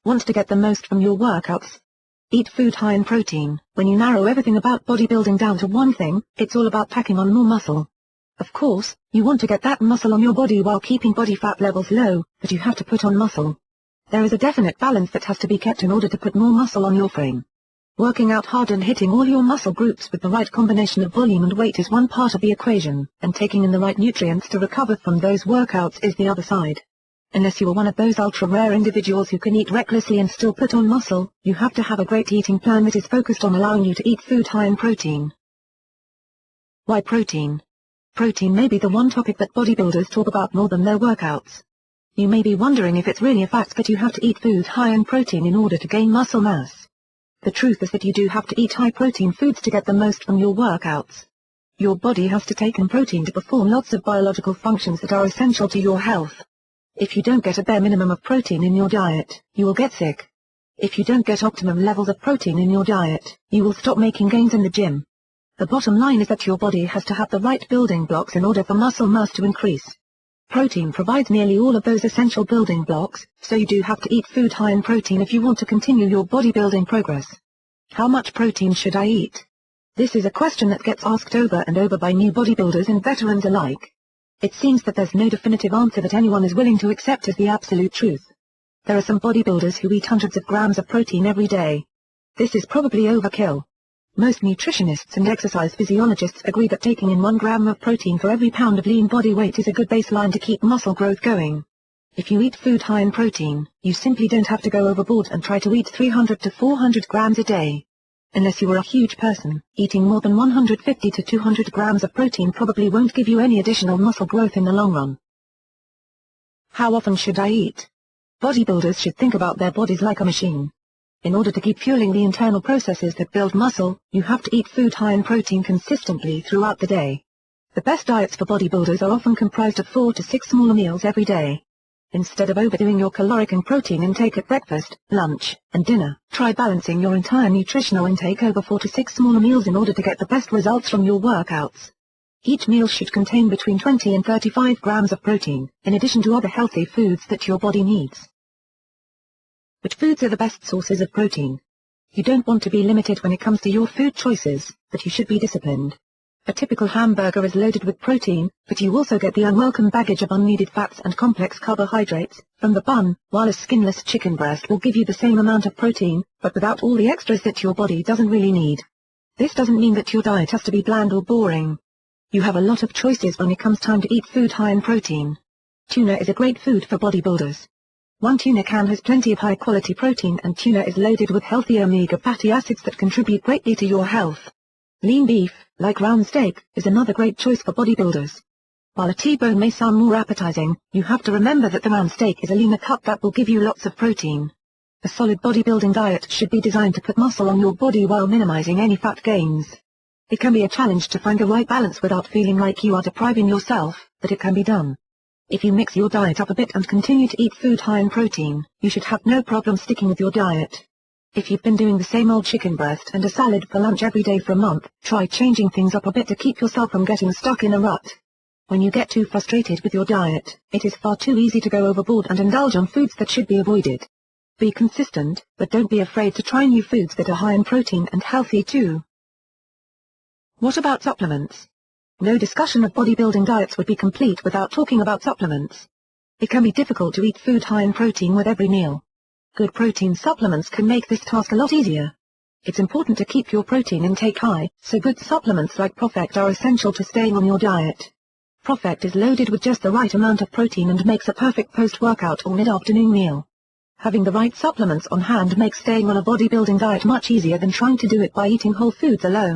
Want to get the most from your workouts? Eat food high in protein. When you narrow everything about bodybuilding down to one thing, it's all about packing on more muscle. Of course, you want to get that muscle on your body while keeping body fat levels low, but you have to put on muscle. There is a definite balance that has to be kept in order to put more muscle on your frame. Working out hard and hitting all your muscle groups with the right combination of volume and weight is one part of the equation, and taking in the right nutrients to recover from those workouts is the other side. Unless you are one of those ultra-rare individuals who can eat recklessly and still put on muscle, you have to have a great eating plan that is focused on allowing you to eat food high in protein. Why protein? Protein may be the one topic that bodybuilders talk about more than their workouts. You may be wondering if it's really a fact that you have to eat food high in protein in order to gain muscle mass. The truth is that you do have to eat high-protein foods to get the most from your workouts. Your body has to take in protein to perform lots of biological functions that are essential to your health. If you don't get a bare minimum of protein in your diet, you will get sick. If you don't get optimum levels of protein in your diet, you will stop making gains in the gym. The bottom line is that your body has to have the right building blocks in order for muscle mass to increase. Protein provides nearly all of those essential building blocks, so you do have to eat food high in protein if you want to continue your bodybuilding progress. How much protein should I eat? This is a question that gets asked over and over by new bodybuilders and veterans alike. It seems that there's no definitive answer that anyone is willing to accept as the absolute truth. There are some bodybuilders who eat hundreds of grams of protein every day. This is probably overkill. Most nutritionists and exercise physiologists agree that taking in 1 gram of protein for every pound of lean body weight is a good baseline to keep muscle growth going. If you eat food high in protein, you simply don't have to go overboard and try to eat 300 to 400 grams a day. Unless you are a huge person, eating more than 150 to 200 grams of protein probably won't give you any additional muscle growth in the long run. How often should I eat? Bodybuilders should think about their bodies like a machine. In order to keep fueling the internal processes that build muscle, you have to eat food high in protein consistently throughout the day. The best diets for bodybuilders are often comprised of 4 to 6 smaller meals every day. Instead of overdoing your caloric and protein intake at breakfast, lunch, and dinner, try balancing your entire nutritional intake over 4 to 6 smaller meals in order to get the best results from your workouts. Each meal should contain between 20 and 35 grams of protein, in addition to other healthy foods that your body needs. Which foods are the best sources of protein? You don't want to be limited when it comes to your food choices, but you should be disciplined. A typical hamburger is loaded with protein, but you also get the unwelcome baggage of unneeded fats and complex carbohydrates from the bun, while a skinless chicken breast will give you the same amount of protein, but without all the extras that your body doesn't really need. This doesn't mean that your diet has to be bland or boring. You have a lot of choices when it comes time to eat food high in protein. Tuna is a great food for bodybuilders. One tuna can has plenty of high-quality protein, and tuna is loaded with healthy omega fatty acids that contribute greatly to your health. Lean beef, like round steak, is another great choice for bodybuilders. While a T-bone may sound more appetizing, you have to remember that the round steak is a leaner cut that will give you lots of protein. A solid bodybuilding diet should be designed to put muscle on your body while minimizing any fat gains. It can be a challenge to find the right balance without feeling like you are depriving yourself, but it can be done. If you mix your diet up a bit and continue to eat food high in protein, you should have no problem sticking with your diet. If you've been doing the same old chicken breast and a salad for lunch every day for a month, try changing things up a bit to keep yourself from getting stuck in a rut. When you get too frustrated with your diet, it is far too easy to go overboard and indulge on foods that should be avoided. Be consistent, but don't be afraid to try new foods that are high in protein and healthy too. What about supplements? No discussion of bodybuilding diets would be complete without talking about supplements. It can be difficult to eat food high in protein with every meal. Good protein supplements can make this task a lot easier. It's important to keep your protein intake high, so good supplements like ProfectR are essential to staying on your diet. ProfectR is loaded with just the right amount of protein and makes a perfect post-workout or mid-afternoon meal. Having the right supplements on hand makes staying on a bodybuilding diet much easier than trying to do it by eating whole foods alone.